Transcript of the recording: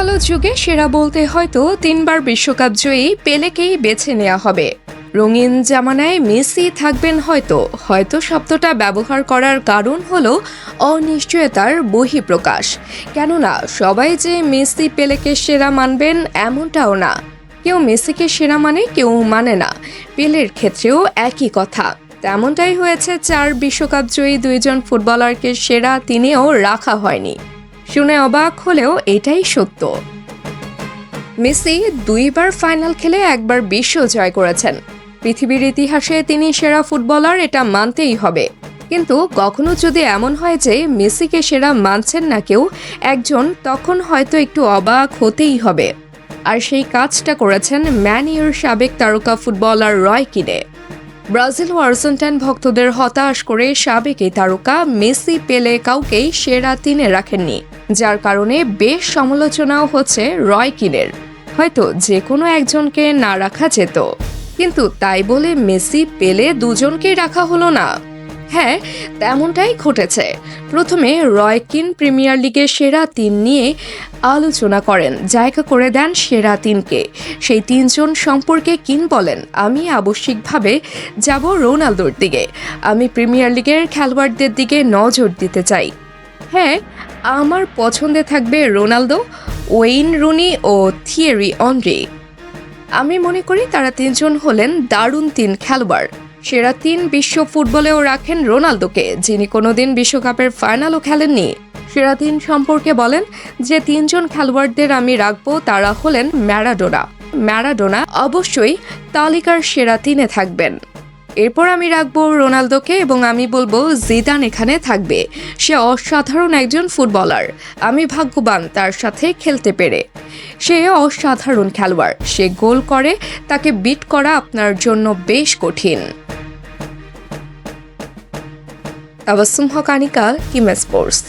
আলো যুগে সেরা বলতে হয়তো 3 বার বিশ্বকাপ জয়ী পেলেকেই বেছে নেওয়া হবে। রঙিন জামানায় মেসি থাকবেন হয়তো শব্দটা ব্যবহার করার কারণ হলো অনিশ্চয়তার বহিঃপ্রকাশ। কেননা সবাই যে মেসি পেলেকে সেরা মানবেন এমনটাও না। কেউ মেসিকে সেরা মানে, কেউ মানে না। পেলের ক্ষেত্রেও একই কথা। তেমনটাই হয়েছে 4 বিশ্বকাপ জয়ী 2 ফুটবলারকে সেরা তিনেও রাখা হয়নি। শুনে অবাক হলেও এটাই সত্য। মেসি 2 বার ফাইনাল খেলে 1 বার বিশ্ব জয় করেছেন। পৃথিবীর ইতিহাসে তিনি সেরা ফুটবলার, এটা মানতেই হবে। কিন্তু কখনো যদি এমন হয় যে মেসিকে সেরা মানছেন না কেউ একজন, তখন হয়তো একটু অবাক হতেই হবে। আর সেই কাজটা করেছেন ম্যান ইউর সাবেক তারকা ফুটবলার রয় কিনে। ব্রাজিল ও আর্জেন্টাইন ভক্তদের হতাশ করে সাবেক এই তারকা মেসি পেলে কাউকেই সেরা তিনে রাখেননি, যার কারণে বেশ সমালোচনাও হচ্ছে রয় কিনের। হয়তো যে কোনো একজনকে না রাখা যেত, কিন্তু তাই বলে মেসি পেলে দুজনকেই রাখা হলো না। হ্যাঁ, তেমনটাই ঘটেছে। প্রথমে রয় কিন প্রিমিয়ার লিগের সেরা 3 নিয়ে আলোচনা করেন, জায়গা করে দেন সেরা 3কে। সেই 3 জন সম্পর্কে কিন বলেন, আমি আবশ্যিকভাবে যাব রোনালদোর দিকে। আমি প্রিমিয়ার লিগের খেলোয়াড়দের দিকে নজর দিতে চাই। হ্যাঁ, আমার পছন্দে থাকবে রোনালদো, ওয়েইন রুনি ও থিয়েরি অনরি। আমি মনে করি তারা 3 জন হলেন দারুণ 3 খেলোয়াড়। সেরা 3 বিশ্ব ফুটবলেও রাখেন রোনালদোকে, যিনি কোনোদিন বিশ্বকাপের ফাইনালও খেলেননি। সেরা 3 সম্পর্কে বলেন, যে 3 জন খেলোয়াড়দের আমি রাখবো তারা হলেন ম্যারাডোনা অবশ্যই তালিকার সেরা 3-এ থাকবেন। এরপর আমি রাখবো রোনালদোকে এবং আমি বলবো জিদান এখানে থাকবে। সে অসাধারণ একজন ফুটবলার। আমি ভাগ্যবান তার সাথে খেলতে পেরে। সে অসাধারণ খেলোয়াড়, সে গোল করে, তাকে বিট করা আপনার জন্য বেশ কঠিন। তাবাসসুম হক, আনিকা, কিম স্পোর্টস।